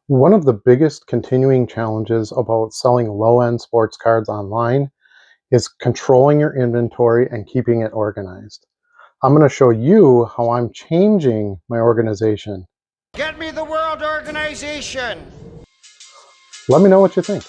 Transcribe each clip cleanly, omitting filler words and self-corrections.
One of the biggest continuing challenges about selling low-end sports cards online is controlling your inventory and keeping it organized. I'm going to show you how I'm changing my organization. Get me the world organization! Let me know what you think.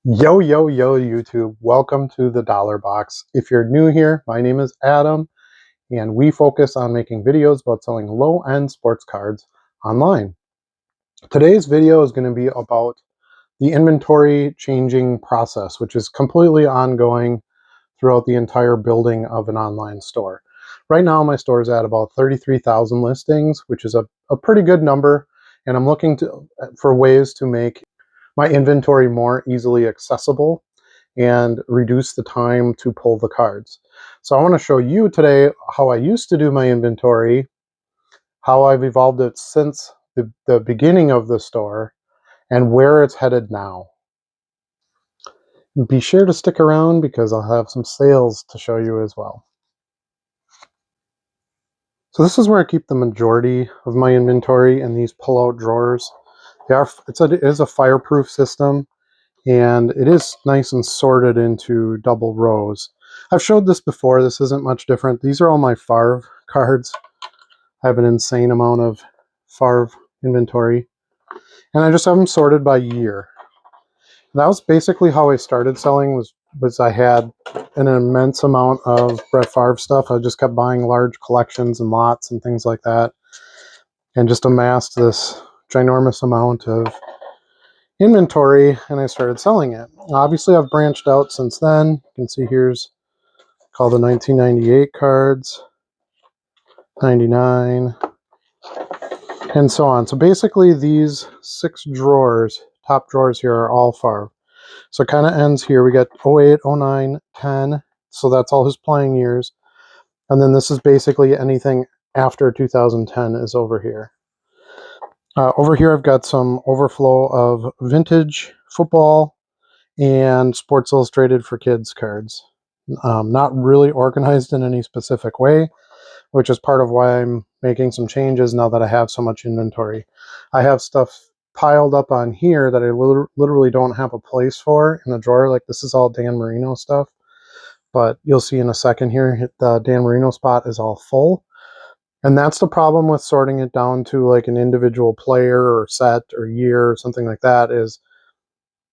Yo, yo, yo, YouTube. Welcome to the Dollar Box. If you're new here, my name is Adam, and we focus on making videos about selling low-end sports cards online. Today's video is going to be about the inventory changing process, which is completely ongoing throughout the entire building of an online store. Right now, my store is at about 33,000 listings, which is a pretty good number, and I'm looking for ways to make my inventory more easily accessible and reduce the time to pull the cards. So I want to show you today how I used to do my inventory, how I've evolved it since the beginning of the store, and where it's headed now. Be sure to stick around because I'll have some sales to show you as well. So this is where I keep the majority of my inventory in these pull-out drawers. It is a fireproof system, and it is nice and sorted into double rows. I've showed this before. This isn't much different. These are all my Favre cards. I have an insane amount of Favre inventory, and I just have them sorted by year. That was basically how I started selling, was I had an immense amount of Brett Favre stuff. I just kept buying large collections and lots and things like that, and just amassed this ginormous amount of inventory, and I started selling it. Obviously, I've branched out since then. You can see here's called the 1998 cards, 99, and so on. So basically, these 6 drawers, top drawers here, are all Favre. So it kind of ends here. We got 08, 09, 10. So that's all his playing years. And then this is basically anything after 2010 is over here. Over here, I've got some overflow of vintage football and Sports Illustrated for Kids cards. Not really organized in any specific way, which is part of why I'm making some changes now that I have so much inventory. I have stuff piled up on here that I literally don't have a place for in the drawer. Like, this is all Dan Marino stuff, but you'll see in a second here, the Dan Marino spot is all full. And that's the problem with sorting it down to like an individual player or set or year or something like that, is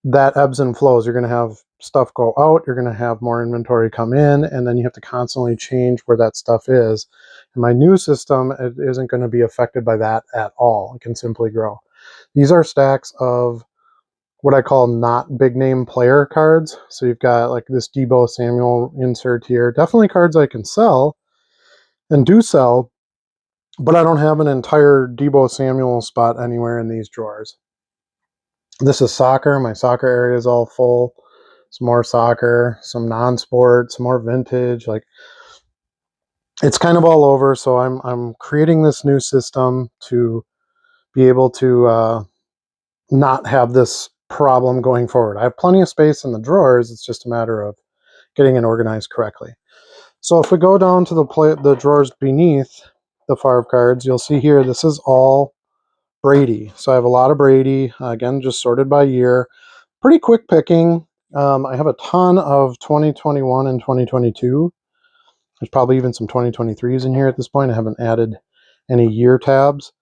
that ebbs and flows. You're going to have stuff go out, you're going to have more inventory come in, and then you have to constantly change where that stuff is. In my new system, it isn't going to be affected by that at all. It can simply grow. These are stacks of what I call not big name player cards. So you've got like this Deebo Samuel insert here. Definitely cards I can sell and do sell, but I don't have an entire Deebo Samuel spot anywhere in these drawers. This is soccer. My soccer area is all full. Some more soccer, some non-sport, some more vintage. Like, it's kind of all over. So I'm creating this new system to be able to not have this problem going forward. I have plenty of space in the drawers. It's just a matter of getting it organized correctly. So if we go down to the drawers beneath the Favre cards, you'll see here, this is all Brady. So I have a lot of Brady, again, just sorted by year. Pretty quick picking. I have a ton of 2021 and 2022. There's probably even some 2023s in here at this point. I haven't added any year tabs.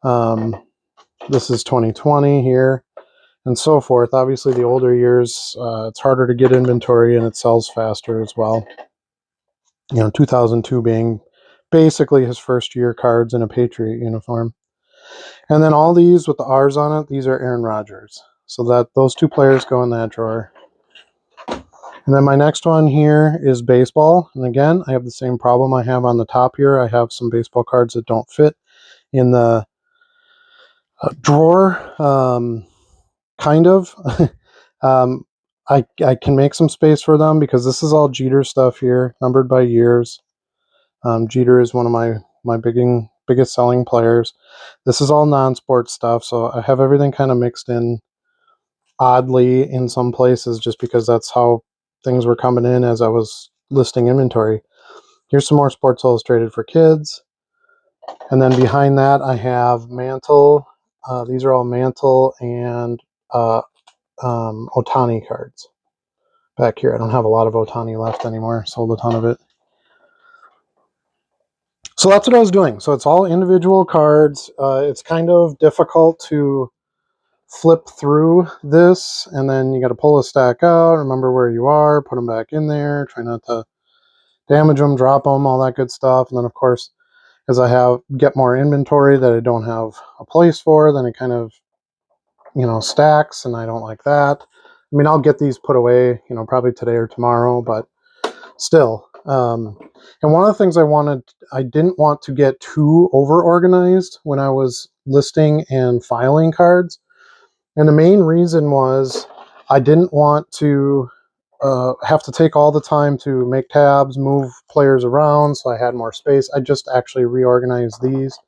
This is 2020 here, and so forth. Obviously, the older years, it's harder to get inventory and it sells faster as well. 2002 being basically his first year cards in a Patriot uniform. And then all these with the R's on it, these are Aaron Rodgers. So that those 2 players go in that drawer. And then my next one here is baseball. And again, I have the same problem I have on the top here. I have some baseball cards that don't fit in the drawer, kind of. I can make some space for them because this is all Jeter stuff here, numbered by years. Jeter is one of my biggest selling players. This is all non-sports stuff, so I have everything kind of mixed in oddly in some places just because that's how things were coming in as I was listing inventory. Here's some more Sports Illustrated for kids. And then behind that I have Mantle. These are all Mantle and Otani cards. Back here, I don't have a lot of Otani left anymore. Sold a ton of it. So that's what I was doing. So it's all individual cards. It's kind of difficult to flip through this, and then you got to pull a stack out, remember where you are, put them back in there, try not to damage them, drop them, all that good stuff. And then of course, as I get more inventory that I don't have a place for, then it kind of, stacks, and I don't like that. I mean, I'll get these put away, probably today or tomorrow, but still. And one of the things I didn't want to get too over organized when I was listing and filing cards. And the main reason was I didn't want to have to take all the time to make tabs, move players around, so I had more space. I just actually reorganized these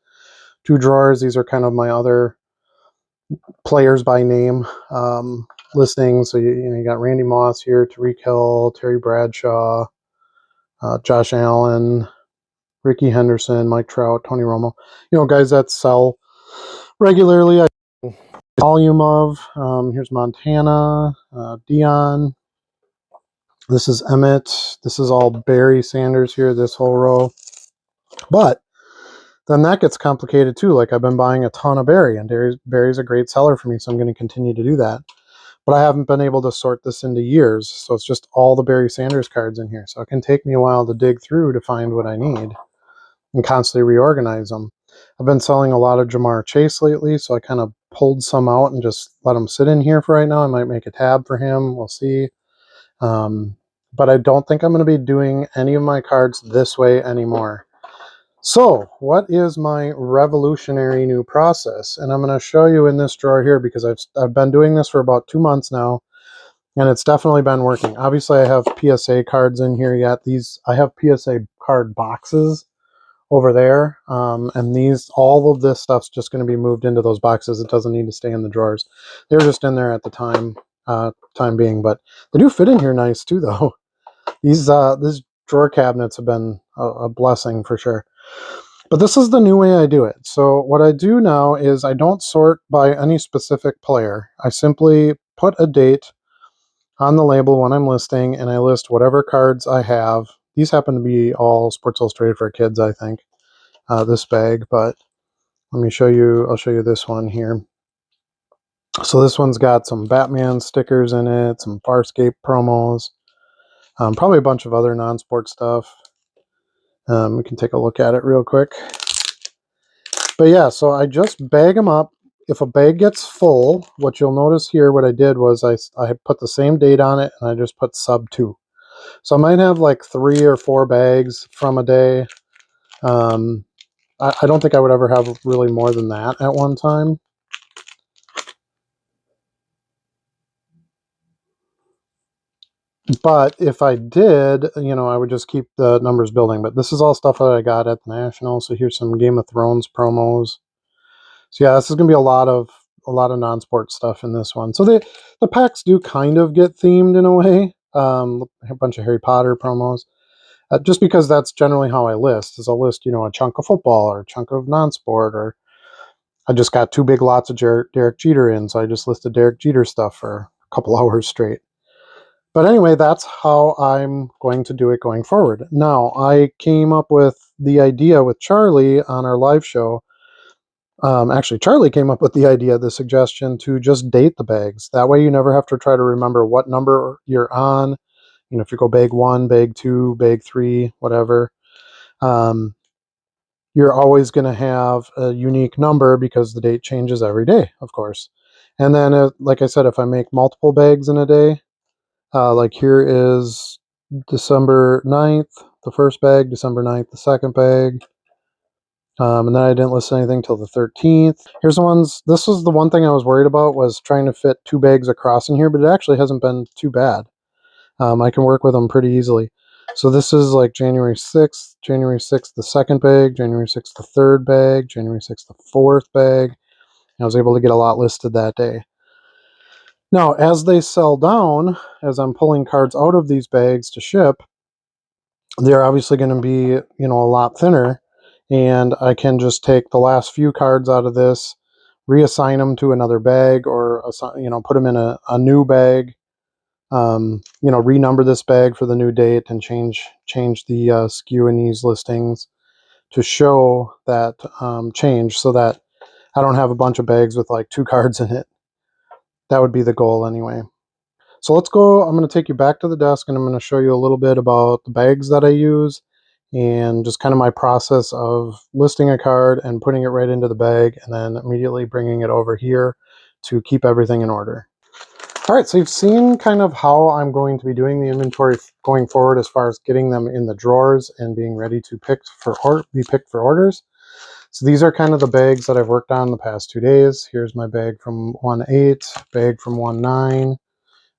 two drawers. These are kind of my other players by name listings. So you got Randy Moss here, Tariq Hill, Terry Bradshaw, Josh Allen, Ricky Henderson, Mike Trout, Tony Romo. Guys that sell regularly. I volume of. Here's Montana, Dion. This is Emmett. This is all Barry Sanders here, this whole row. But then that gets complicated too. Like I've been buying a ton of Barry, and Barry's a great seller for me, so I'm going to continue to do that. But I haven't been able to sort this into years, so it's just all the Barry Sanders cards in here. So it can take me a while to dig through to find what I need and constantly reorganize them. I've been selling a lot of Jamar Chase lately, so I kind of pulled some out and just let them sit in here for right now. I might make a tab for him. We'll see. But I don't think I'm going to be doing any of my cards this way anymore. So what is my revolutionary new process? And I'm going to show you in this drawer here because I've been doing this for about 2 months now, and it's definitely been working. Obviously, I have PSA cards in here yet. I have PSA card boxes over there, and all of this stuff's just going to be moved into those boxes. It doesn't need to stay in the drawers. They were just in there at the time being, but they do fit in here nice too, though. These drawer cabinets have been a blessing for sure. But this is the new way I do it. So what I do now is I don't sort by any specific player. I simply put a date on the label when I'm listing, and I list whatever cards I have. These happen to be all Sports Illustrated for kids, I think, this bag, but let me show you. I'll show you this one here. So this one's got some Batman stickers in it, some Farscape promos, probably a bunch of other non-sport stuff. We can take a look at it real quick. But yeah, so I just bag them up. If a bag gets full, what you'll notice here, what I did was I put the same date on it, and I just put sub 2. So I might have like 3 or 4 bags from a day. I don't think I would ever have really more than that at one time. But if I did, I would just keep the numbers building. But this is all stuff that I got at the National. So here's some Game of Thrones promos. So yeah, this is going to be a lot of non-sport stuff in this one. So the packs do kind of get themed in a way. A bunch of Harry Potter promos. Just because that's generally how I list. Is I'll list, a chunk of football or a chunk of non-sport, or I just got 2 big lots of Derek Jeter in, so I just listed Derek Jeter stuff for a couple hours straight. But anyway, that's how I'm going to do it going forward. Now, I came up with the idea with Charlie on our live show. Actually, Charlie came up with the idea, the suggestion to just date the bags. That way you never have to try to remember what number you're on. If you go bag 1, bag 2, bag 3, whatever. You're always going to have a unique number because the date changes every day, of course. And then, like I said, if I make multiple bags in a day, like here is December 9th, the first bag, December 9th, the second bag. And then I didn't list anything till the 13th. Here's the ones. This was the one thing I was worried about, was trying to fit 2 bags across in here, but it actually hasn't been too bad. I can work with them pretty easily. So this is like January 6th, the second bag, January 6th, the third bag, January 6th, the fourth bag. I was able to get a lot listed that day. Now, as they sell down, as I'm pulling cards out of these bags to ship, they're obviously going to be, a lot thinner, and I can just take the last few cards out of this, reassign them to another bag, or put them in a new bag. Renumber this bag for the new date and change the SKU in these listings to show that change, so that I don't have a bunch of bags with like 2 cards in it. That would be the goal anyway. So let's go. I'm going to take you back to the desk, and I'm going to show you a little bit about the bags that I use and just kind of my process of listing a card and putting it right into the bag and then immediately bringing it over here to keep everything in order. All right, so you've seen kind of how I'm going to be doing the inventory going forward as far as getting them in the drawers and being ready to be picked for orders. So these are kind of the bags that I've worked on the past 2 days. Here's my bag from 1/8, bag from 1/9,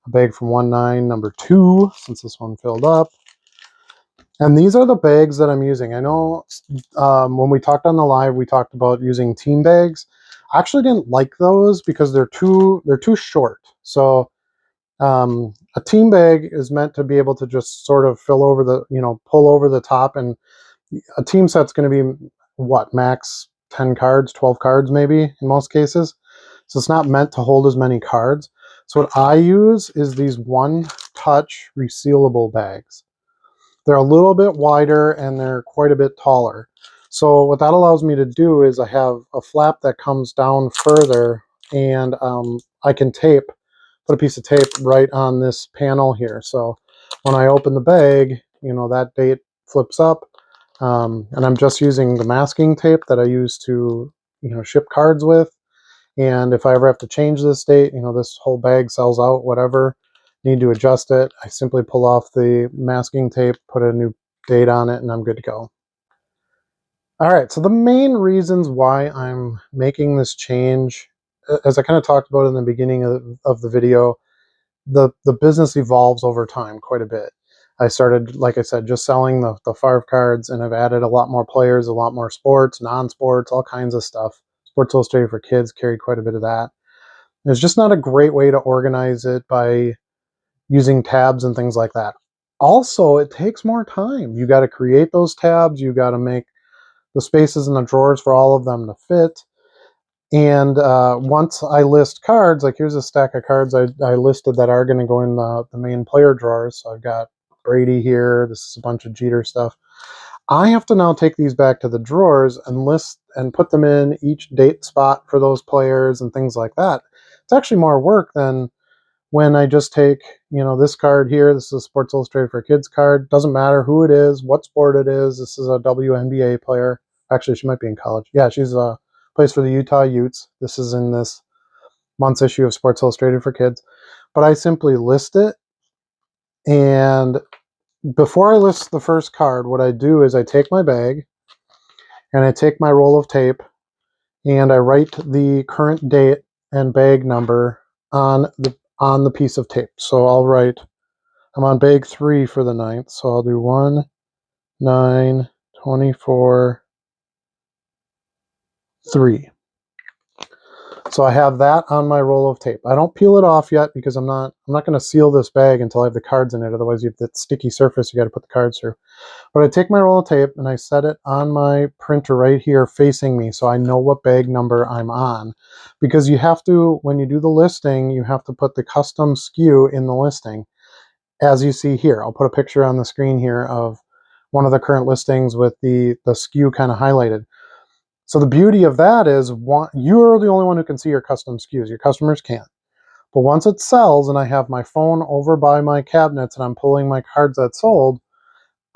a bag from 1/9 number 2, since this one filled up. And these are the bags that I'm using. I know when we talked on the live, we talked about using team bags. I actually didn't like those because they're too short. So a team bag is meant to be able to just sort of fill over the, pull over the top, and a team set's going to be what, max 10 cards, 12 cards maybe in most cases. So it's not meant to hold as many cards. So what I use is these one-touch resealable bags. They're a little bit wider and they're quite a bit taller. So what that allows me to do is I have a flap that comes down further, and I can put a piece of tape right on this panel here. So when I open the bag, that date flips up, and I'm just using the masking tape that I use to, ship cards with. And if I ever have to change this date, this whole bag sells out, whatever, need to adjust it, I simply pull off the masking tape, put a new date on it, and I'm good to go. All right, so the main reasons why I'm making this change, as I kind of talked about in the beginning of the video, the business evolves over time quite a bit. I started, like I said, just selling the Favre cards, and I've added a lot more players, a lot more sports, non-sports, all kinds of stuff. Sports Illustrated for Kids carried quite a bit of that. There's just not a great way to organize it by using tabs and things like that. Also, it takes more time. You got to create those tabs. You got to make the spaces in the drawers for all of them to fit. And once I list cards, like here's a stack of cards I listed that are going to go in the main player drawers. So I've got Brady here. This is a bunch of Jeter stuff. I have to now take these back to the drawers and list and put them in each date spot for those players and things like that. It's actually more work than when I just take, this card here. This is a Sports Illustrated for Kids card. Doesn't matter who it is, what sport it is. This is a WNBA player. Actually, she might be in college. Yeah, she's plays for the Utah Utes. This is in this month's issue of Sports Illustrated for Kids. But I simply list it, and before I list the first card, what I do is I take my bag and I take my roll of tape and I write the current date and bag number on the piece of tape. So I'll write, I'm on bag 3 for the 9th, so I'll do 1 9 24 3. So I have that on my roll of tape. I don't peel it off yet because I'm not going to seal this bag until I have the cards in it. Otherwise, you have that sticky surface you got to put the cards through. But I take my roll of tape and I set it on my printer right here facing me, so I know what bag number I'm on. Because you have to, when you do the listing, you have to put the custom SKU in the listing. As you see here, I'll put a picture on the screen here of one of the current listings with the SKU kind of highlighted. So the beauty of that is you're the only one who can see your custom SKUs. Your customers can't. But once it sells and I have my phone over by my cabinets and I'm pulling my cards that sold,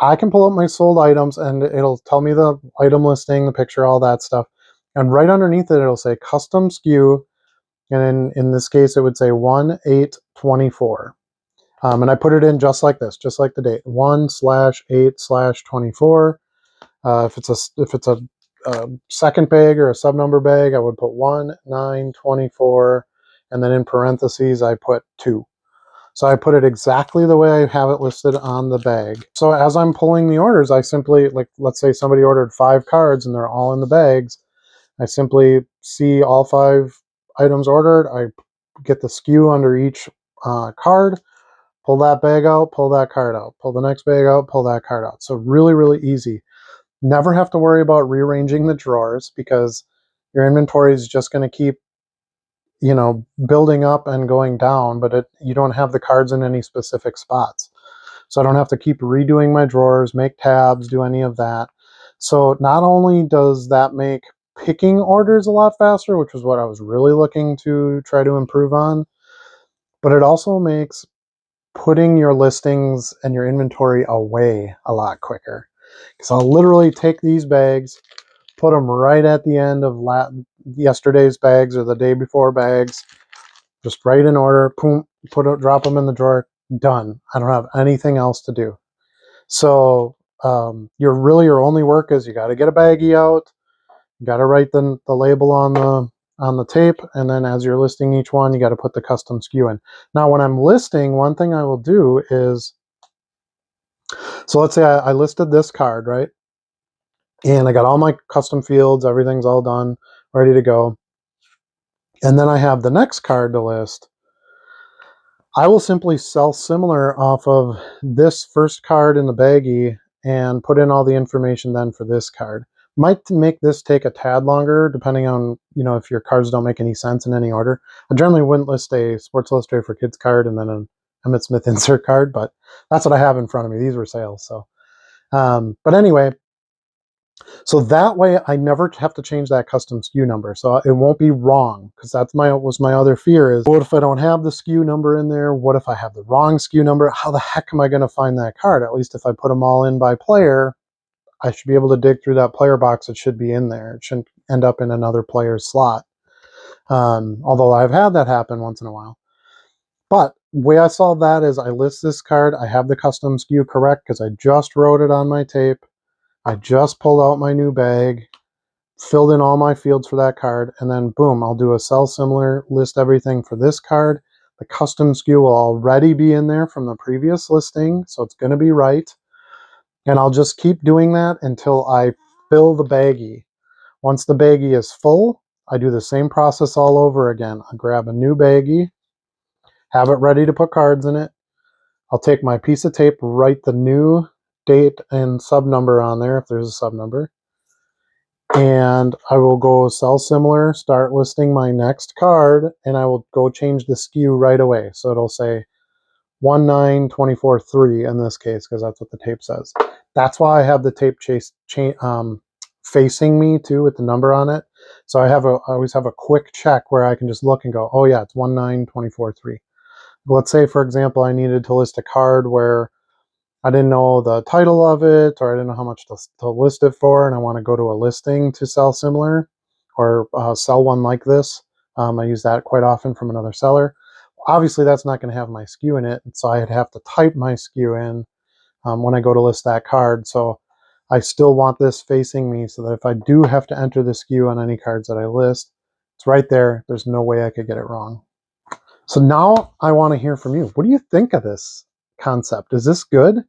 I can pull up my sold items and it'll tell me the item listing, the picture, all that stuff. And right underneath it, it'll say custom SKU. And in this case, it would say 1/8/24. And I put it in just like this, just like the date, 1/8/24. If it's a second bag or a sub number bag, I would put 1/9/24, and then in parentheses I put 2. So I put it exactly the way I have it listed on the bag. So as I'm pulling the orders, I simply, like, let's say somebody ordered 5 cards and they're all in the bags. I simply see all 5 items ordered. I get the SKU under each card, pull that bag out, pull that card out, pull the next bag out, pull that card out. So really, really easy. Never have to worry about rearranging the drawers because your inventory is just going to keep, building up and going down, but you don't have the cards in any specific spots. So I don't have to keep redoing my drawers, make tabs, do any of that. So not only does that make picking orders a lot faster, which is what I was really looking to try to improve on, but it also makes putting your listings and your inventory away a lot quicker. Because I'll literally take these bags, put them right at the end of yesterday's bags or the day before bags, just right in order, boom, drop them in the drawer, done. I don't have anything else to do. So your only work is you got to get a baggie out, you got to write the label on the tape, and then as you're listing each one, you got to put the custom SKU in. Now, when I'm listing, one thing I will do is, so let's say I listed this card, right? And I got all my custom fields, everything's all done, ready to go. And then I have the next card to list. I will simply sell similar off of this first card in the baggie and put in all the information then for this card. Might make this take a tad longer depending on, if your cards don't make any sense in any order. I generally wouldn't list a Sports Illustrated for Kids card and then an Emmett Smith insert card, but that's what I have in front of me. These were sales. So, but anyway, so that way I never have to change that custom SKU number. So it won't be wrong, because was my other fear is, what if I don't have the SKU number in there? What if I have the wrong SKU number? How the heck am I going to find that card? At least if I put them all in by player, I should be able to dig through that player box. It should be in there. It shouldn't end up in another player's slot. Although I've had that happen once in a while. But the way I solve that is I list this card. I have the custom SKU correct because I just wrote it on my tape. I just pulled out my new bag, filled in all my fields for that card, and then boom, I'll do a sell similar, list everything for this card. The custom SKU will already be in there from the previous listing, so it's going to be right. And I'll just keep doing that until I fill the baggie. Once the baggie is full, I do the same process all over again. I grab a new baggie, have it ready to put cards in it. I'll take my piece of tape, write the new date and sub number on there if there's a sub number, and I will go sell similar, start listing my next card, and I will go change the SKU right away. So it'll say 19243 in this case, because that's what the tape says. That's why I have the tape facing me too with the number on it. So I always have a quick check where I can just look and go, oh yeah, it's 19243. Let's say, for example, I needed to list a card where I didn't know the title of it, or I didn't know how much to list it for, and I want to go to a listing to sell similar, or sell one like this. I use that quite often from another seller. Obviously, that's not going to have my SKU in it, so I'd have to type my SKU in when I go to list that card. So I still want this facing me so that if I do have to enter the SKU on any cards that I list, it's right there. There's no way I could get it wrong. So now I want to hear from you. What do you think of this concept? Is this good?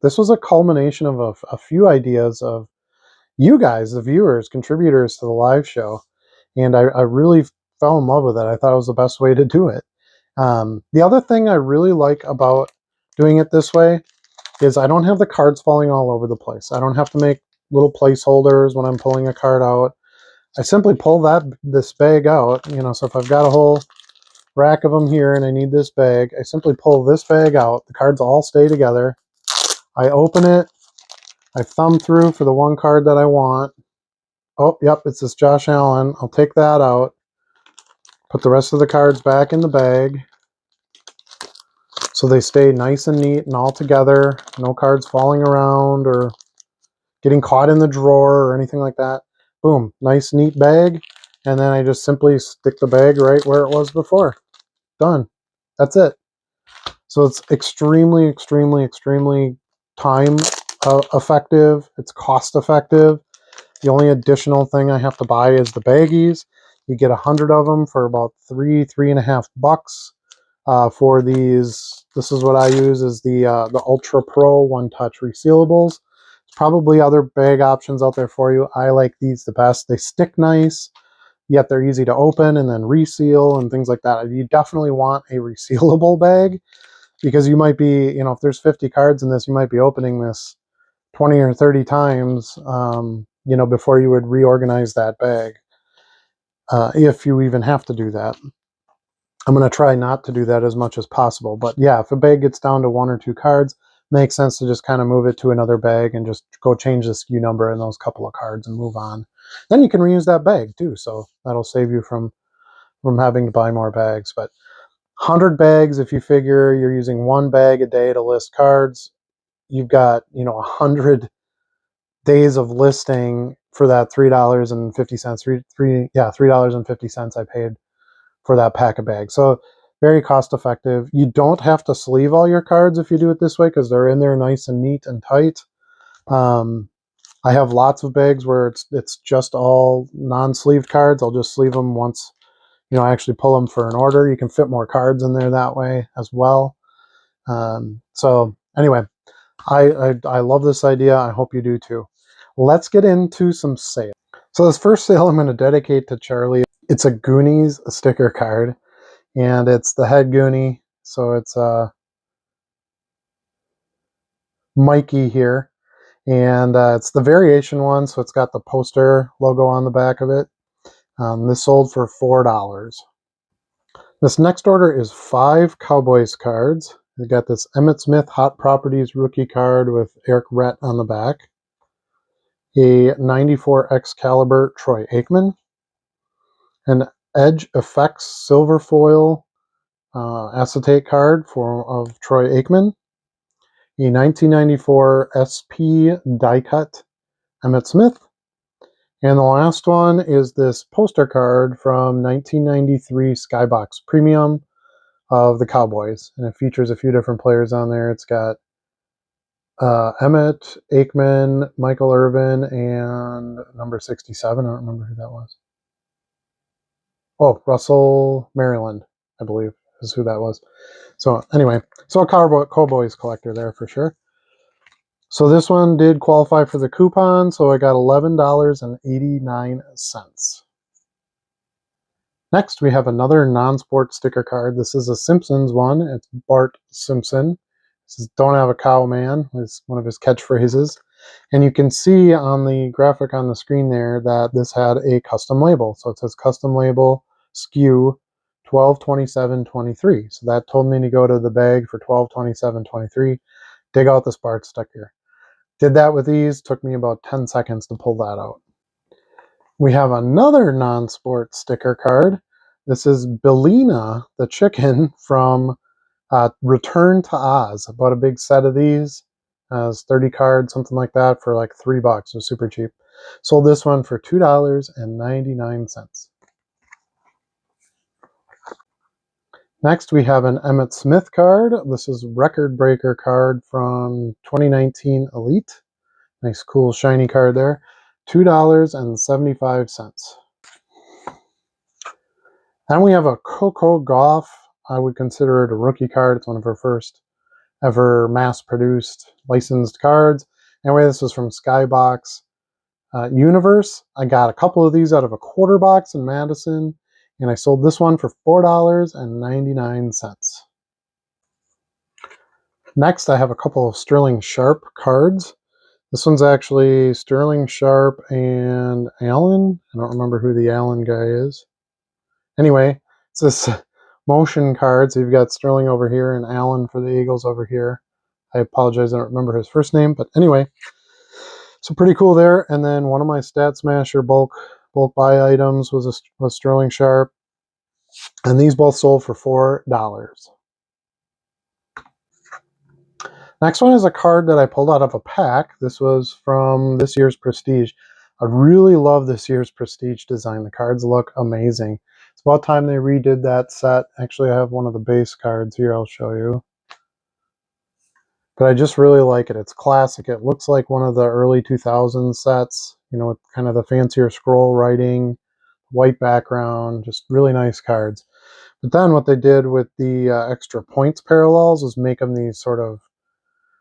This was a culmination of a few ideas of you guys, the viewers, contributors to the live show. And I really fell in love with it. I thought it was the best way to do it. The other thing I really like about doing it this way is I don't have the cards falling all over the place. I don't have to make little placeholders when I'm pulling a card out. I simply pull this bag out, so if I've got a whole rack of them here and I need this bag, I simply pull this bag out. The cards all stay together. I open it. I thumb through for the one card that I want. Oh, yep, it's this Josh Allen. I'll take that out. Put the rest of the cards back in the bag so they stay nice and neat and all together. No cards falling around or getting caught in the drawer or anything like that. Boom, nice neat bag. And then I just simply stick the bag right where it was before. Done. That's it. So it's extremely, extremely, extremely time effective. It's cost effective. The only additional thing I have to buy is the baggies. You get 100 of them for about $3.5. for these. This is what I use, is the Ultra Pro One Touch resealables. There's probably other bag options out there for you. I like these the best. They stick nice, yet they're easy to open and then reseal and things like that. You definitely want a resealable bag, because you might be, if there's 50 cards in this, you might be opening this 20 or 30 times, before you would reorganize that bag, if you even have to do that. I'm going to try not to do that as much as possible. But yeah, if a bag gets down to 1 or 2 cards, makes sense to just kind of move it to another bag and just go change the SKU number in those couple of cards and move on. Then you can reuse that bag too, so that'll save you from having to buy more bags. But 100 bags, if you figure you're using 1 bag a day to list cards, you've got 100 days of listing for that $3.50. $3.50 I paid for that pack of bags. So very cost effective. You don't have to sleeve all your cards if you do it this way, because they're in there nice and neat and tight. I have lots of bags where it's just all non-sleeved cards. I'll just sleeve them once, I actually pull them for an order. You can fit more cards in there that way as well. So anyway, I love this idea. I hope you do too. Let's get into some sales. So this first sale I'm going to dedicate to Charlie. It's a Goonies sticker card, and it's the head Goonie. So it's Mikey here, and it's the variation one. So it's got the poster logo on the back of it. This sold for $4. This next order is 5 Cowboys cards. We got this Emmitt Smith Hot Properties rookie card with Eric Rhett on the back. A 94 Excalibur Troy Aikman. An Edge Effects silver foil acetate card of Troy Aikman. A 1994 SP die cut Emmitt Smith. And the last one is this poster card from 1993 Skybox Premium of the Cowboys. And it features a few different players on there. It's got Emmitt, Aikman, Michael Irvin, and number 67. I don't remember who that was. Oh, Russell Maryland, I believe, is who that was. So anyway, so a Cowboys collector there for sure. So this one did qualify for the coupon, so I got $11.89. Next, we have another non-sport sticker card. This is a Simpsons one. It's Bart Simpson. This is "Don't have a cow, man," is one of his catchphrases. And you can see on the graphic on the screen there that this had a custom label. So it says custom label SKU 122723. So that told me to go to the bag for 122723, dig out this Bart sticker. Did that with these, took me about 10 seconds to pull that out. We have another non-sport sticker card. This is Billina the chicken from Return to Oz. I bought a big set of these. Has 30 cards, something like that, for like $3. It was super cheap. Sold this one for $2.99. Next, we have an Emmitt Smith card. This is Record Breaker card from 2019 Elite. Nice, cool, shiny card there. $2.75. Then we have a Coco Gauff. I would consider it a rookie card. It's one of her first ever mass-produced licensed cards. Anyway, this was from Skybox Universe. I got a couple of these out of a quarter box in Madison, and I sold this one for $4.99. Next, I have a couple of Sterling Sharp cards. This one's actually Sterling Sharp and Allen. I don't remember who the Allen guy is. Anyway, it's this motion card. So you've got Sterling over here and Allen for the Eagles over here. I apologize, I don't remember his first name, but anyway, so pretty cool there. And then one of my Stat Smasher bulk buy items was Sterling Sharp, and these both sold for $4. Next one is a card that I pulled out of a pack. This was from this year's Prestige. I really love this year's Prestige design. The cards look amazing. It's about time they redid that set. Actually, I have one of the base cards here. I'll show you. But I just really like it. It's classic. It looks like one of the early 2000s sets, with kind of the fancier scroll writing, white background, just really nice cards. But then what they did with the extra points parallels was make them these sort of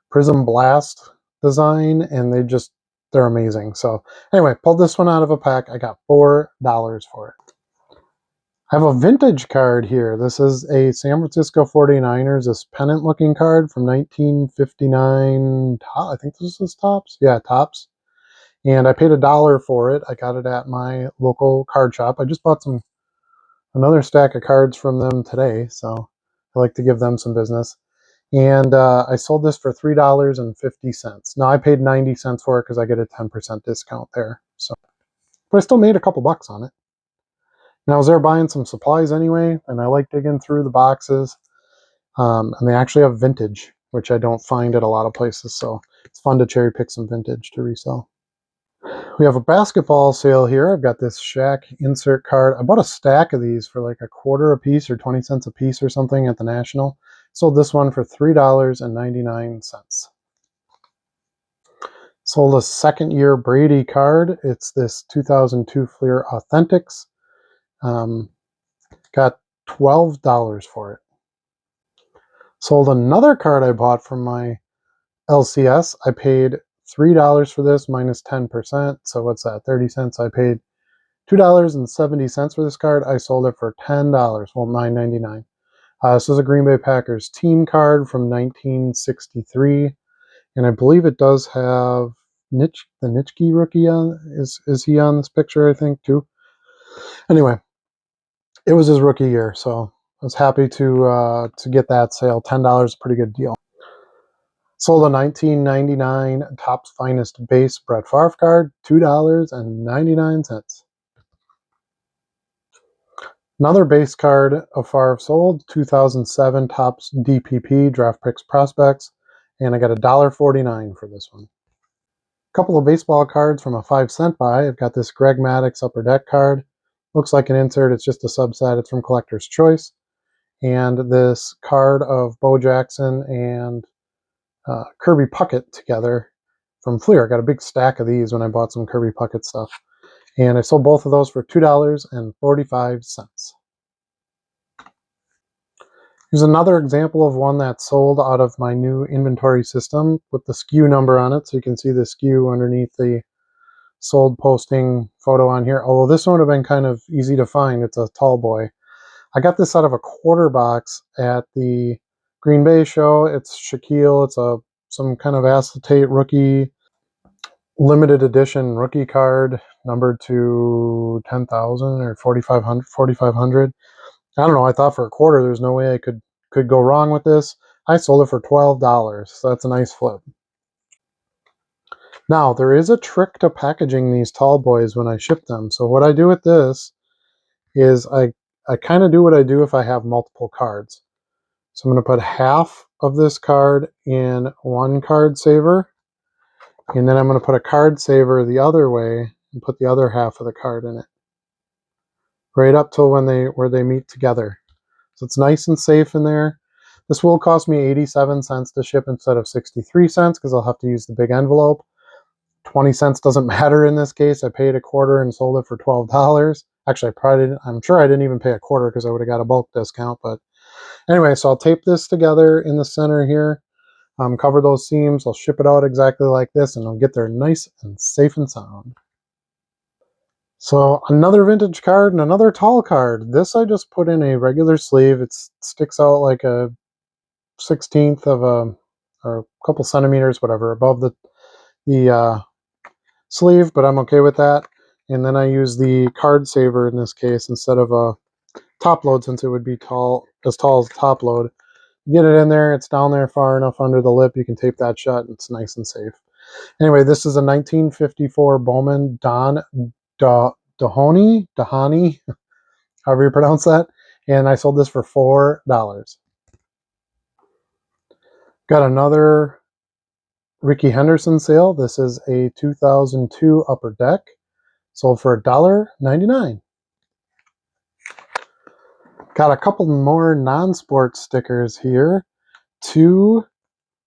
prism blast design, and they're amazing. So anyway, pulled this one out of a pack. I got $4 for it. I have a vintage card here. This is a San Francisco 49ers, this pennant looking card from 1959. I think this is Topps. Yeah, Topps. And I paid $1 for it. I got it at my local card shop. I just bought another stack of cards from them today, so I like to give them some business. And I sold this for $3.50. Now I paid 90 cents for it because I get a 10% discount there. So, but I still made a couple bucks on it. And I was there buying some supplies anyway, and I like digging through the boxes. And they actually have vintage, which I don't find at a lot of places. So it's fun to cherry pick some vintage to resell. We have a basketball sale here. I've got this Shaq insert card. I bought a stack of these for like a quarter a piece or 20 cents a piece or something at the National. Sold this one for $3.99. Sold a second year Brady card. It's this 2002 Fleer Authentics. Got $12 for it. Sold another card I bought from my LCS. I paid $3 for this minus 10%. So what's that? 30 cents. I paid $2.70 for this card. I sold it for $10. Well, $9.99. This is a Green Bay Packers team card from 1963, and I believe it does have the Nitschke rookie on. Is he on this picture? I think too. Anyway, it was his rookie year, so I was happy to get that sale. $10, a pretty good deal. Sold a 1999 Topps Finest base Brett Favre card, $2.99. Another base card of Favre sold, 2007 Topps DPP Draft Picks Prospects, and I got $1.49 for this one. A couple of baseball cards from a 5-cent buy. I've got this Greg Maddux Upper Deck card. Looks like an insert. It's just a subset. It's from Collector's Choice. And this card of Bo Jackson and Kirby Puckett together from Fleer. I got a big stack of these when I bought some Kirby Puckett stuff. And I sold both of those for $2.45. Here's another example of one that's sold out of my new inventory system with the SKU number on it. So you can see the SKU underneath the sold posting photo on here. Although this one would have been kind of easy to find. It's a tall boy. I got this out of a quarter box at the Green Bay show. It's Shaquille. It's some kind of acetate rookie limited edition rookie card numbered to 10,000 or 4,500. I don't know. I thought for a quarter there's no way I could go wrong with this. I sold it for $12, so that's a nice flip. Now, there is a trick to packaging these tall boys when I ship them. So what I do with this is I kind of do what I do if I have multiple cards. So I'm going to put half of this card in one card saver, and then I'm going to put a card saver the other way and put the other half of the card in it, right up till where they meet together. So it's nice and safe in there. This will cost me 87 cents to ship instead of 63 cents because I'll have to use the big envelope. 20 cents doesn't matter in this case. I paid a quarter and sold it for $12. Actually, I'm sure I didn't even pay a quarter because I would have got a bulk discount. But anyway, so I'll tape this together in the center here, cover those seams. I'll ship it out exactly like this, and it'll get there nice and safe and sound. So another vintage card and another tall card. This I just put in a regular sleeve. It sticks out like a 16th of or a couple centimeters, whatever, above the sleeve, but I'm okay with that. And then I use the card saver in this case instead of a top load, since it would be as tall as top load. Get it in there, it's down there far enough under the lip, you can tape that shut, and it's nice and safe. Anyway, this is a 1954 Bowman Dahoney, however you pronounce that, and I sold this for $4. Got another Rickey Henderson sale. This is a 2002 Upper Deck, sold for $1.99. Got a couple more non-sport stickers here. 2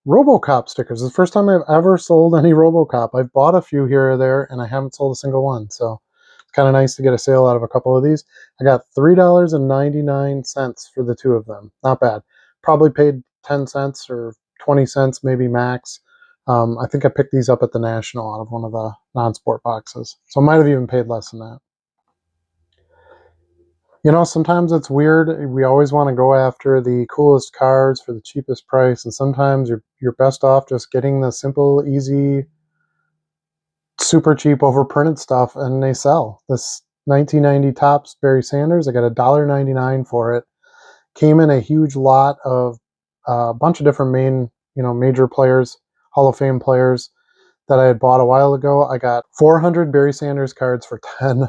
RoboCop stickers. It's the first time I've ever sold any RoboCop. I've bought a few here or there, and I haven't sold a single one. So It's kind of nice to get a sale out of a couple of these. I got $3.99 for the two of them. Not bad. Probably paid 10 cents or 20 cents, maybe max. I think I picked these up at the National out of one of the non-sport boxes. So I might have even paid less than that. You know, sometimes it's weird. We always want to go after the coolest cards for the cheapest price, and sometimes you're best off just getting the simple, easy, super cheap overprinted stuff, and they sell. This 1990 Topps Barry Sanders, I got $1.99 for it. Came in a huge lot of a bunch of different major players, Hall of Fame players that I had bought a while ago. I got 400 Barry Sanders cards for $10.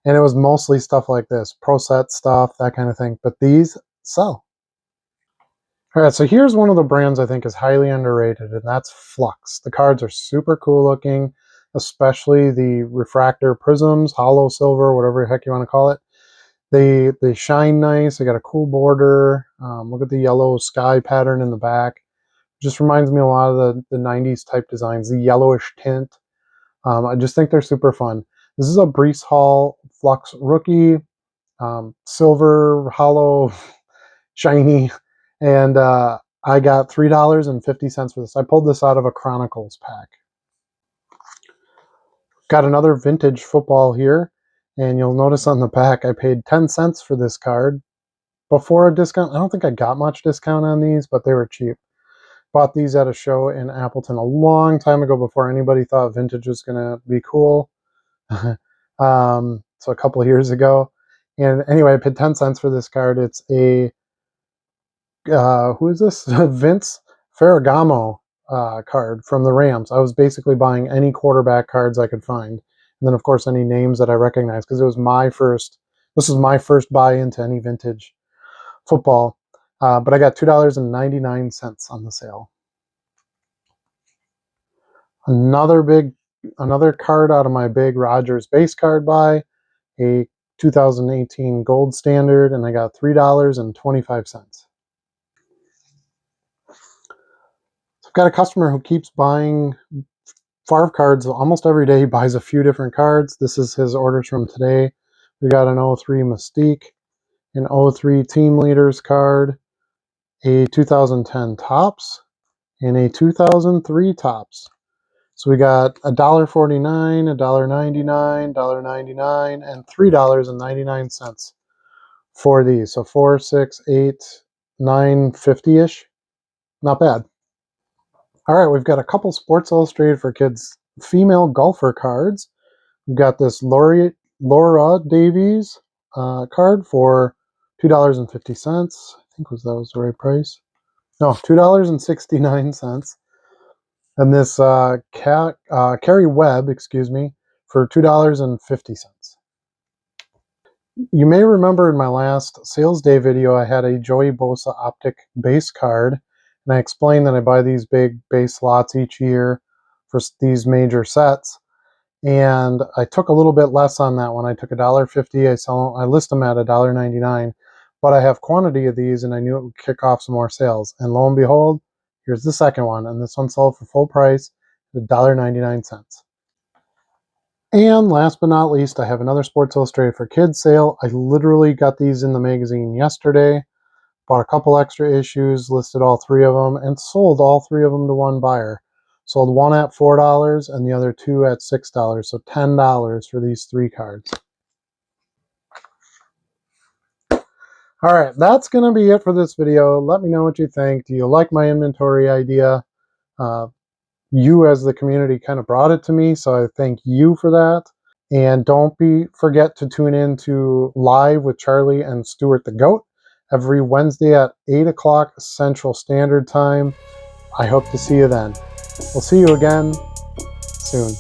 And it was mostly stuff like this, pro set stuff, that kind of thing. But these sell. All right, so here's one of the brands I think is highly underrated, and that's Flux. The cards are super cool looking, especially the refractor prisms, hollow silver, whatever the heck you want to call it. They shine nice. They got a cool border. Look at the yellow sky pattern in the back. Just reminds me a lot of the 90s type designs, the yellowish tint. I just think they're super fun. This is a Brees Hall Flux rookie, silver, hollow, shiny, and I got $3.50 for this. I pulled this out of a Chronicles pack. Got another vintage football here, and you'll notice on the back I paid 10 cents for this card before a discount. I don't think I got much discount on these, but they were cheap. Bought these at a show in Appleton a long time ago before anybody thought vintage was going to be cool. So a couple of years ago. And anyway, I paid 10 cents for this card. It's a, who is this? Vince Ferragamo card from the Rams. I was basically buying any quarterback cards I could find. And then, of course, any names that I recognize, because this was my first buy into any vintage football. But I got $2.99 on the sale. Another card out of my big Rogers base card buy, a 2018 gold standard, and I got $3.25. So I've got a customer who keeps buying Favre cards almost every day. He buys a few different cards. This is his orders from today. We got an 03 Mystique, an 03 Team Leaders card, a 2010 Topps, and a 2003 Topps. So we got $1.49, $1.99, $1.99, and $3.99 for these. So 4, 6, 8, 9, 50-ish. Not bad. All right, we've got a couple Sports Illustrated for Kids female golfer cards. We've got this Laura Davies card for $2.50. I think that was the right price. No, $2.69. And this Carrie Webb, for $2.50. You may remember in my last sales day video, I had a Joey Bosa Optic base card, and I explained that I buy these big base lots each year for these major sets. And I took a little bit less on that one. I took $1.50. I list them at $1.99, but I have quantity of these, and I knew it would kick off some more sales. And lo and behold, here's the second one, and this one sold for full price at $1.99. And last but not least, I have another Sports Illustrated for Kids sale. I literally got these in the magazine yesterday, bought a couple extra issues, listed all three of them, and sold all three of them to one buyer. Sold one at $4 and the other two at $6, so $10 for these three cards. All right, that's going to be it for this video. Let me know what you think. Do you like my inventory idea? You as the community kind of brought it to me, so I thank you for that. And don't forget to tune in to Live with Charlie and Stuart the Goat every Wednesday at 8 o'clock Central Standard Time. I hope to see you then. We'll see you again soon.